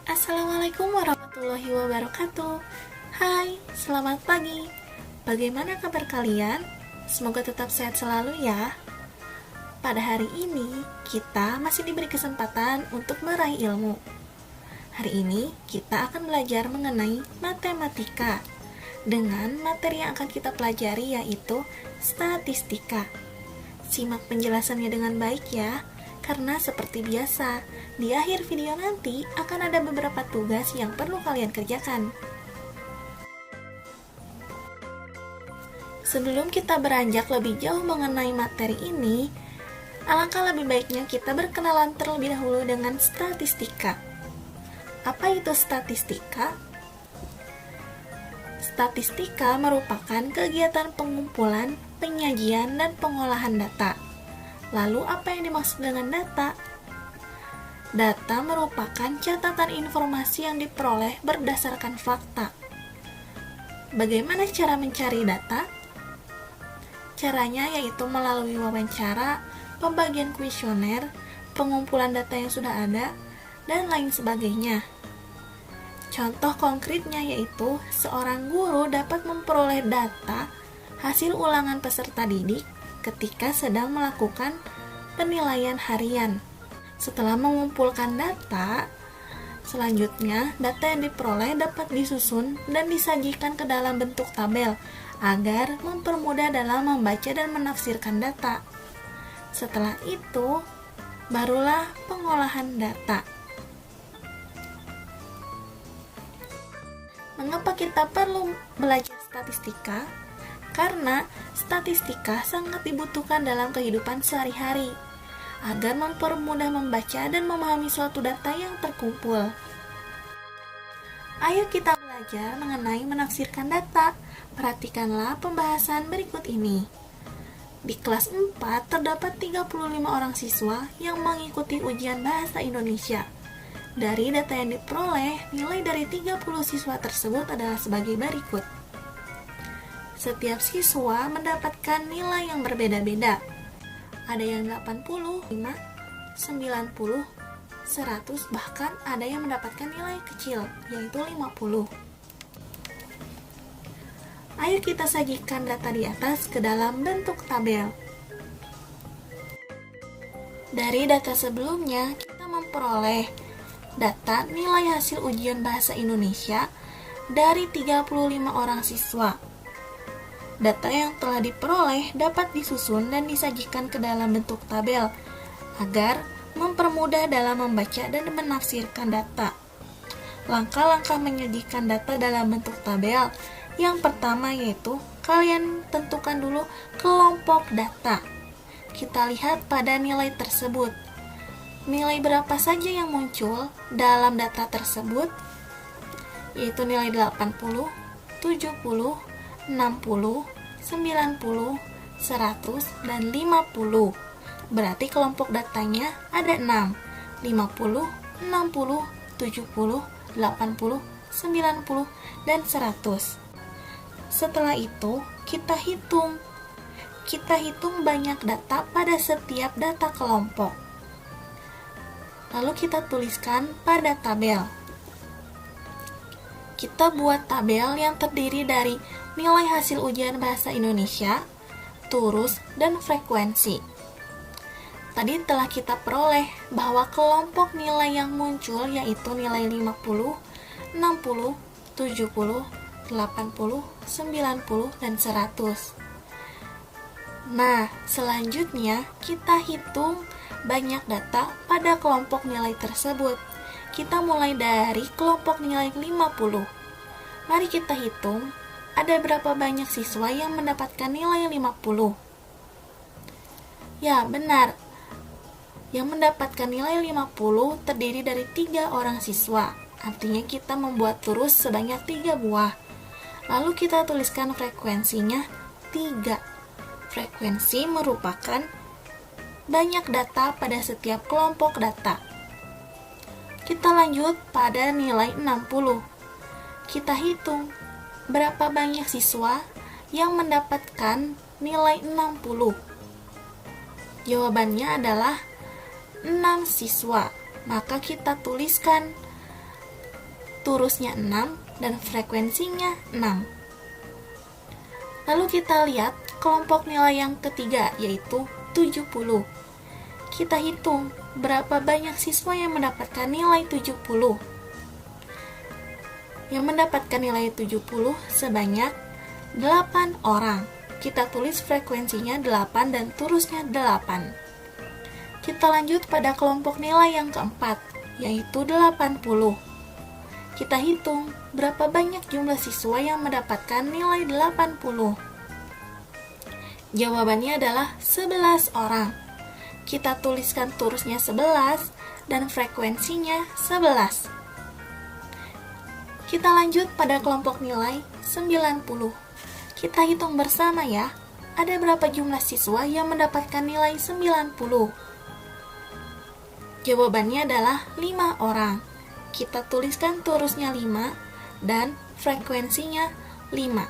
Assalamualaikum warahmatullahi wabarakatuh. Hai, selamat pagi. Bagaimana kabar kalian? Semoga tetap sehat selalu ya. Pada hari ini, kita masih diberi kesempatan untuk meraih ilmu. Hari ini, kita akan belajar mengenai matematika dengan materi yang akan kita pelajari yaitu statistika. Simak penjelasannya dengan baik ya. Karena seperti biasa, di akhir video nanti akan ada beberapa tugas yang perlu kalian kerjakan. Sebelum kita beranjak lebih jauh mengenai materi ini, alangkah lebih baiknya kita berkenalan terlebih dahulu dengan statistika. Apa itu statistika? Statistika merupakan kegiatan pengumpulan, penyajian, dan pengolahan data. Lalu apa yang dimaksud dengan data? Data merupakan catatan informasi yang diperoleh berdasarkan fakta. Bagaimana cara mencari data? Caranya yaitu melalui wawancara, pembagian kuesioner, pengumpulan data yang sudah ada, dan lain sebagainya. Contoh konkretnya yaitu seorang guru dapat memperoleh data hasil ulangan peserta didik ketika sedang melakukan penilaian harian. Setelah mengumpulkan data, selanjutnya data yang diperoleh dapat disusun dan disajikan ke dalam bentuk tabel agar mempermudah dalam membaca dan menafsirkan data. Setelah itu, barulah pengolahan data. Mengapa kita perlu belajar statistika? Karena statistika sangat dibutuhkan dalam kehidupan sehari-hari agar mempermudah membaca dan memahami suatu data yang terkumpul. Ayo kita belajar mengenai menafsirkan data. Perhatikanlah pembahasan berikut ini. Di kelas 4 terdapat 35 orang siswa yang mengikuti ujian bahasa Indonesia. Dari data yang diperoleh, nilai dari 30 siswa tersebut adalah sebagai berikut. Setiap siswa mendapatkan nilai yang berbeda-beda. Ada yang 85, 90, 100, bahkan ada yang mendapatkan nilai kecil, yaitu 50. Ayo kita sajikan data di atas ke dalam bentuk tabel. Dari data sebelumnya, kita memperoleh data nilai hasil ujian bahasa Indonesia dari 35 orang siswa. Data yang telah diperoleh dapat disusun dan disajikan ke dalam bentuk tabel agar mempermudah dalam membaca dan menafsirkan data. Langkah-langkah menyajikan data dalam bentuk tabel. Yang pertama yaitu kalian tentukan dulu kelompok data. Kita lihat pada nilai tersebut. Nilai berapa saja yang muncul dalam data tersebut? Yaitu nilai 80, 70, 60, 90, 100, dan 50. Berarti kelompok datanya ada 6. 50, 60, 70, 80, 90, dan 100. Setelah itu, kita hitung. Kita hitung banyak data pada setiap data kelompok. Lalu kita tuliskan pada tabel. Kita buat tabel yang terdiri dari nilai hasil ujian bahasa Indonesia, turus, dan frekuensi. Tadi telah kita peroleh bahwa kelompok nilai yang muncul yaitu nilai 50, 60, 70, 80, 90, dan 100. Nah, selanjutnya kita hitung banyak data pada kelompok nilai tersebut. Kita mulai dari kelompok nilai 50. Mari kita hitung, ada berapa banyak siswa yang mendapatkan nilai 50? Ya, benar. Yang mendapatkan nilai 50 terdiri dari 3 orang siswa. Artinya kita membuat turus sebanyak 3 buah. Lalu kita tuliskan frekuensinya 3. Frekuensi merupakan banyak data pada setiap kelompok data. Kita lanjut pada nilai 60. Kita hitung berapa banyak siswa yang mendapatkan nilai 60. Jawabannya adalah 6 siswa. Maka kita tuliskan turusnya 6, dan frekuensinya 6. Lalu kita lihat kelompok nilai yang ketiga, yaitu 70. Kita hitung berapa banyak siswa yang mendapatkan nilai 70. Yang mendapatkan nilai 70 sebanyak 8 orang. Kita tulis frekuensinya 8 dan turusnya 8. Kita lanjut pada kelompok nilai yang keempat, yaitu 80. Kita hitung berapa banyak jumlah siswa yang mendapatkan nilai 80. Jawabannya adalah 11 orang. Kita tuliskan turusnya 11 dan frekuensinya 11. Kita lanjut pada kelompok nilai 90. Kita hitung bersama ya, ada berapa jumlah siswa yang mendapatkan nilai 90? Jawabannya adalah 5 orang. Kita tuliskan turusnya 5 dan frekuensinya 5.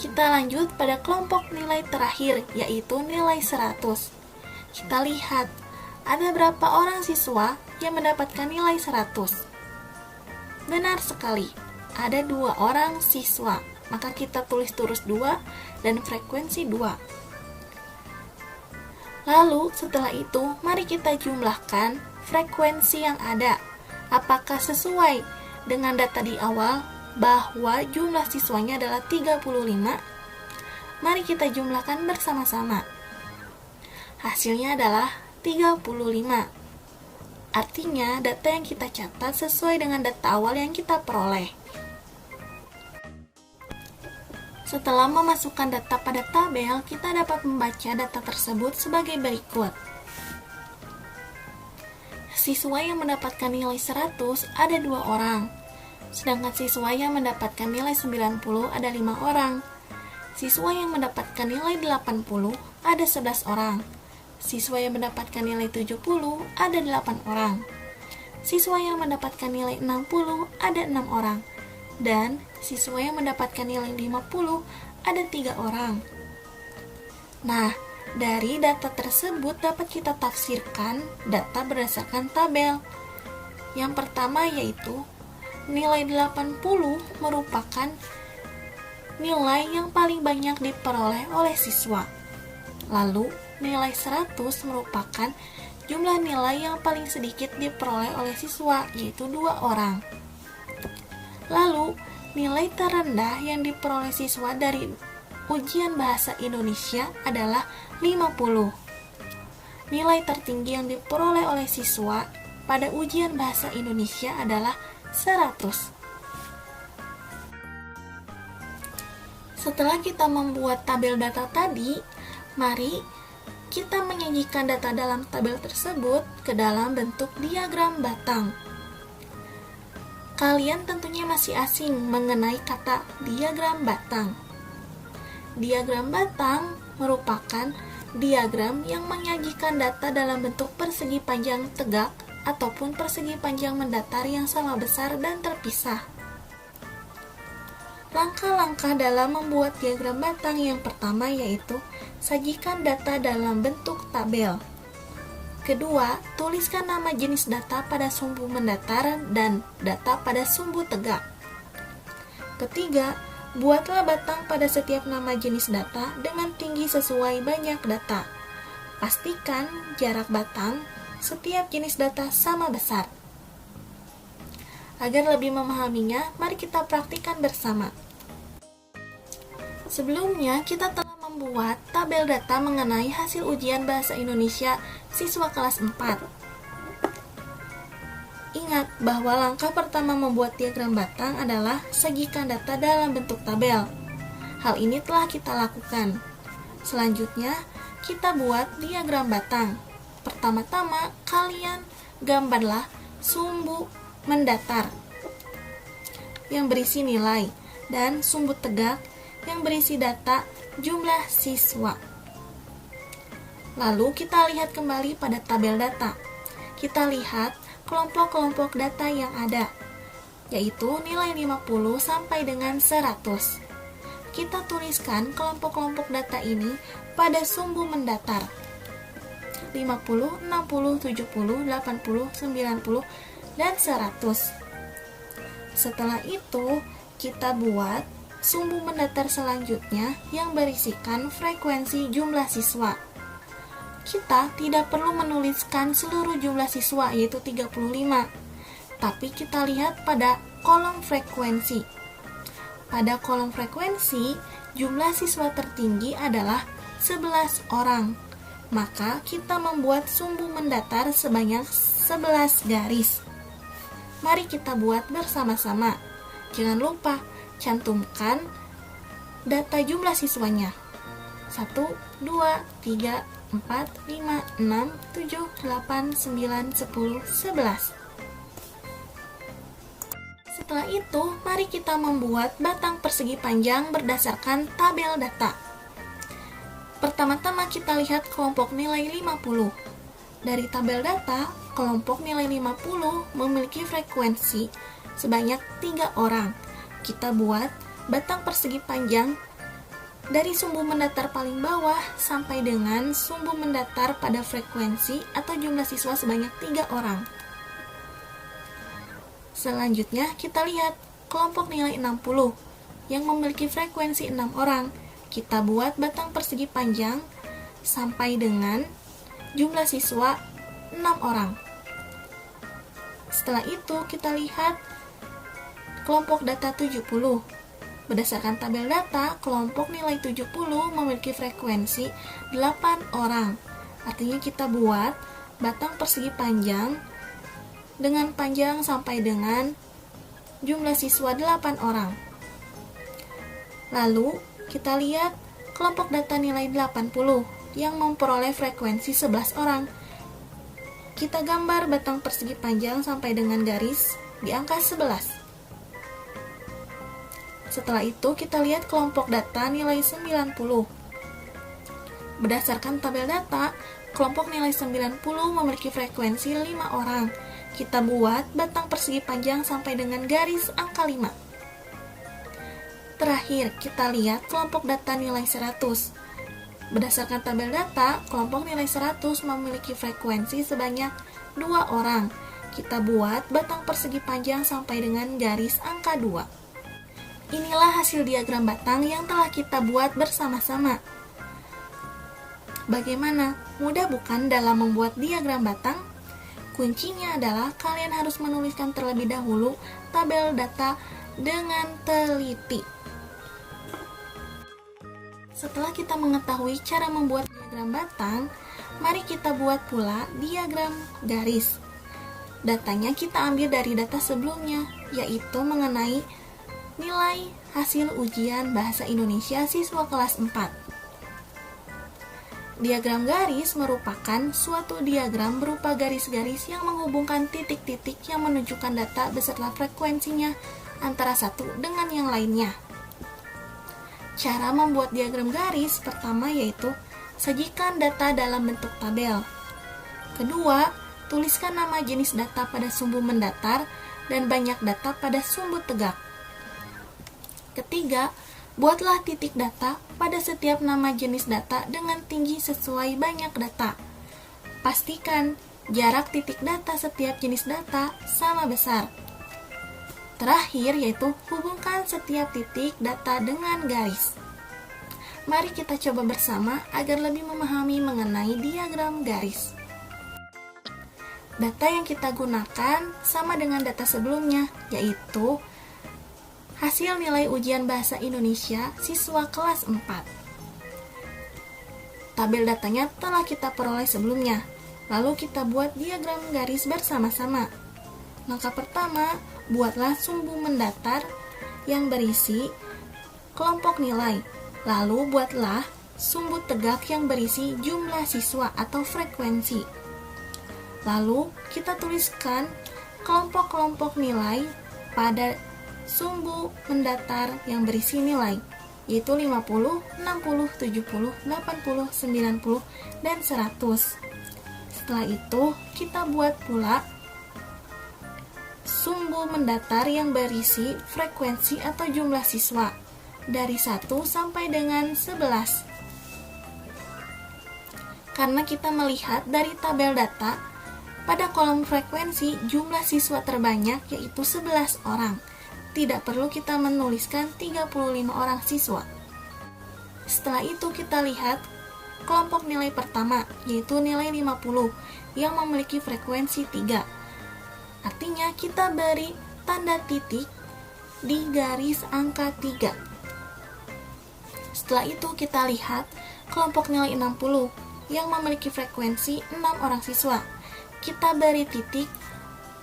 Kita lanjut pada kelompok nilai terakhir, yaitu nilai 100. Kita lihat, ada berapa orang siswa yang mendapatkan nilai 100? Benar sekali, ada 2 orang siswa. Maka kita tulis turus 2 dan frekuensi 2. Lalu setelah itu, mari kita jumlahkan frekuensi yang ada. Apakah sesuai dengan data di awal bahwa jumlah siswanya adalah 35? Mari kita jumlahkan bersama-sama. Hasilnya adalah 35. Artinya, data yang kita catat sesuai dengan data awal yang kita peroleh. Setelah memasukkan data pada tabel, kita dapat membaca data tersebut sebagai berikut. Siswa yang mendapatkan nilai 100 ada 2 orang, sedangkan siswa yang mendapatkan nilai 90 ada 5 orang. Siswa yang mendapatkan nilai 80 ada 11 orang. Siswa yang mendapatkan nilai 70 ada 8 orang. Siswa yang mendapatkan nilai 60 ada 6 orang. Dan siswa yang mendapatkan nilai 50 ada 3 orang. Nah, dari data tersebut dapat kita tafsirkan data berdasarkan tabel. Yang pertama yaitu nilai 80 merupakan nilai yang paling banyak diperoleh oleh siswa. Lalu, nilai 100 merupakan jumlah nilai yang paling sedikit diperoleh oleh siswa, yaitu 2 orang. Lalu, nilai terendah yang diperoleh siswa dari ujian bahasa Indonesia adalah 50. Nilai tertinggi yang diperoleh oleh siswa pada ujian bahasa Indonesia adalah 100. Setelah kita membuat tabel data tadi, mari kita menyajikan data dalam tabel tersebut ke dalam bentuk diagram batang. Kalian tentunya masih asing mengenai kata diagram batang. Diagram batang merupakan diagram yang menyajikan data dalam bentuk persegi panjang tegak ataupun persegi panjang mendatar yang sama besar dan terpisah. Langkah-langkah dalam membuat diagram batang yang pertama yaitu sajikan data dalam bentuk tabel. Kedua, tuliskan nama jenis data pada sumbu mendatar dan data pada sumbu tegak. Ketiga, buatlah batang pada setiap nama jenis data dengan tinggi sesuai banyak data. Pastikan jarak batang setiap jenis data sama besar. Agar lebih memahaminya, mari kita praktikkan bersama. Sebelumnya, kita telah membuat tabel data mengenai hasil ujian bahasa Indonesia siswa kelas 4. Ingat bahwa langkah pertama membuat diagram batang adalah sajikan data dalam bentuk tabel. Hal ini telah kita lakukan. Selanjutnya, kita buat diagram batang. Pertama-tama, kalian gambarlah sumbu mendatar yang berisi nilai dan sumbu tegak yang berisi data jumlah siswa. Lalu kita lihat kembali pada tabel data. Kita lihat kelompok-kelompok data yang ada, yaitu nilai 50 sampai dengan 100. Kita tuliskan kelompok-kelompok data ini pada sumbu mendatar. 50, 60, 70, 80, 90, dan 100. Setelah itu, kita buat sumbu mendatar selanjutnya yang berisikan frekuensi jumlah siswa. Kita tidak perlu menuliskan seluruh jumlah siswa, yaitu 35, tapi kita lihat pada kolom frekuensi. Pada kolom frekuensi, jumlah siswa tertinggi adalah 11 orang. Maka kita membuat sumbu mendatar sebanyak 11 garis. Mari kita buat bersama-sama. Jangan lupa cantumkan data jumlah siswanya. 1, 2, 3, 4, 5, 6, 7, 8, 9, 10, 11. Setelah itu, mari kita membuat batang persegi panjang berdasarkan tabel data. Pertama-tama kita lihat kelompok nilai 50. Dari tabel data, kelompok nilai 50 memiliki frekuensi sebanyak 3 orang. Kita buat batang persegi panjang dari sumbu mendatar paling bawah sampai dengan sumbu mendatar pada frekuensi atau jumlah siswa sebanyak 3 orang. Selanjutnya kita lihat kelompok nilai 60 yang memiliki frekuensi 6 orang. Kita buat batang persegi panjang sampai dengan jumlah siswa 6 orang. Setelah itu kita lihat kelompok data 70. Berdasarkan tabel data, kelompok nilai 70 memiliki frekuensi 8 orang. Artinya kita buat batang persegi panjang dengan panjang sampai dengan jumlah siswa 8 orang. Lalu kita lihat kelompok data nilai 80 yang memperoleh frekuensi 11 orang. Kita gambar batang persegi panjang sampai dengan garis di angka 11. Setelah itu kita lihat kelompok data nilai 90. Berdasarkan tabel data, kelompok nilai 90 memiliki frekuensi 5 orang. Kita buat batang persegi panjang sampai dengan garis angka 5. Terakhir, kita lihat kelompok data nilai 100. Berdasarkan tabel data, kelompok nilai 100 memiliki frekuensi sebanyak 2 orang. Kita buat batang persegi panjang sampai dengan garis angka 2. Inilah hasil diagram batang yang telah kita buat bersama-sama. Bagaimana? Mudah bukan dalam membuat diagram batang? Kuncinya adalah kalian harus menuliskan terlebih dahulu tabel data dengan teliti. Setelah kita mengetahui cara membuat diagram batang, mari kita buat pula diagram garis. Datanya kita ambil dari data sebelumnya, yaitu mengenai nilai hasil ujian Bahasa Indonesia siswa kelas 4. Diagram garis merupakan suatu diagram berupa garis-garis yang menghubungkan titik-titik yang menunjukkan data beserta frekuensinya antara satu dengan yang lainnya. Cara membuat diagram garis pertama yaitu sajikan data dalam bentuk tabel. Kedua, tuliskan nama jenis data pada sumbu mendatar dan banyak data pada sumbu tegak. Ketiga, buatlah titik data pada setiap nama jenis data dengan tinggi sesuai banyak data. Pastikan jarak titik data setiap jenis data sama besar. Terakhir yaitu hubungkan setiap titik data dengan garis. Mari kita coba bersama agar lebih memahami mengenai diagram garis. Data yang kita gunakan sama dengan data sebelumnya, yaitu hasil nilai ujian Bahasa Indonesia siswa kelas 4. Tabel datanya telah kita peroleh sebelumnya, lalu kita buat diagram garis bersama-sama. Langkah pertama, buatlah sumbu mendatar yang berisi kelompok nilai. Lalu buatlah sumbu tegak yang berisi jumlah siswa atau frekuensi. Lalu kita tuliskan kelompok-kelompok nilai pada sumbu mendatar yang berisi nilai, yaitu 50, 60, 70, 80, 90, dan 100. Setelah itu, kita buat pula sumbu mendatar yang berisi frekuensi atau jumlah siswa dari 1 sampai dengan 11. Karena kita melihat dari tabel data, pada kolom frekuensi jumlah siswa terbanyak yaitu 11 orang. tidak perlu kita menuliskan 35 orang siswa. Setelah itu kita lihat kelompok nilai pertama, yaitu nilai 50 yang memiliki frekuensi 3. Artinya kita beri tanda titik di garis angka 3. Setelah itu kita lihat kelompok nilai 60 yang memiliki frekuensi 6 orang siswa. Kita beri titik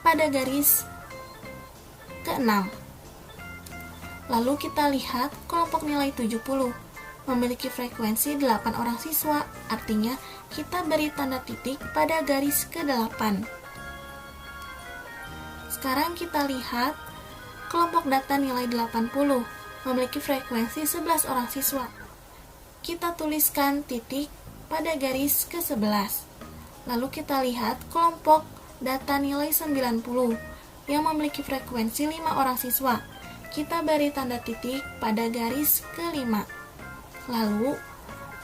pada garis ke-6. Lalu kita lihat kelompok nilai 70 memiliki frekuensi 8 orang siswa, artinya kita beri tanda titik pada garis ke-8. Sekarang kita lihat kelompok data nilai 80 memiliki frekuensi 11 orang siswa. Kita tuliskan titik pada garis ke-11. Lalu kita lihat kelompok data nilai 90 yang memiliki frekuensi 5 orang siswa. Kita beri tanda titik pada garis ke-5. Lalu,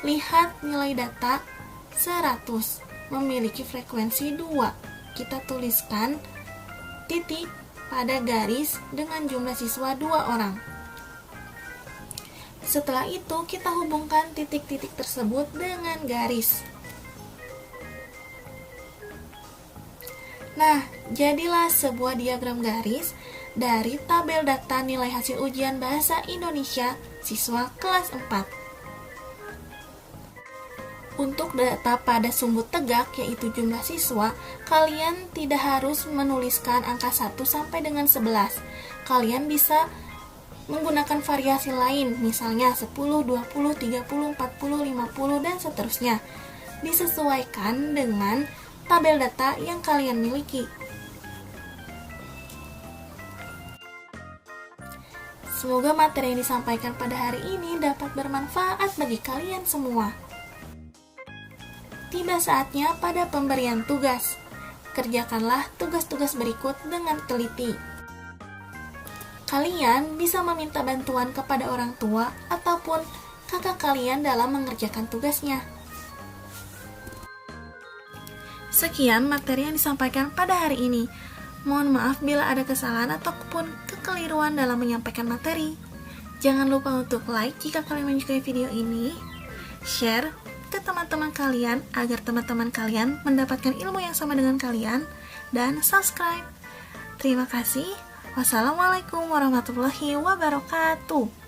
lihat nilai data 100 memiliki frekuensi 2. Kita tuliskan titik pada garis dengan jumlah siswa 2 orang. Setelah itu, kita hubungkan titik-titik tersebut dengan garis. Nah, jadilah sebuah diagram garis dari tabel data nilai hasil ujian Bahasa Indonesia siswa kelas 4. Untuk data pada sumbu tegak, yaitu jumlah siswa, kalian tidak harus menuliskan angka 1 sampai dengan 11. Kalian bisa menggunakan variasi lain, misalnya 10, 20, 30, 40, 50, dan seterusnya. Disesuaikan dengan tabel data yang kalian miliki. Semoga materi yang disampaikan pada hari ini dapat bermanfaat bagi kalian semua. Tiba saatnya pada pemberian tugas. Kerjakanlah tugas-tugas berikut dengan teliti. Kalian bisa meminta bantuan kepada orang tua ataupun kakak kalian dalam mengerjakan tugasnya. Sekian materi yang disampaikan pada hari ini. Mohon maaf bila ada kesalahan ataupun kekeliruan dalam menyampaikan materi. Jangan lupa untuk like jika kalian menyukai video ini, share ke teman-teman kalian agar teman-teman kalian mendapatkan ilmu yang sama dengan kalian, dan subscribe. Terima kasih. Wassalamualaikum warahmatullahi wabarakatuh.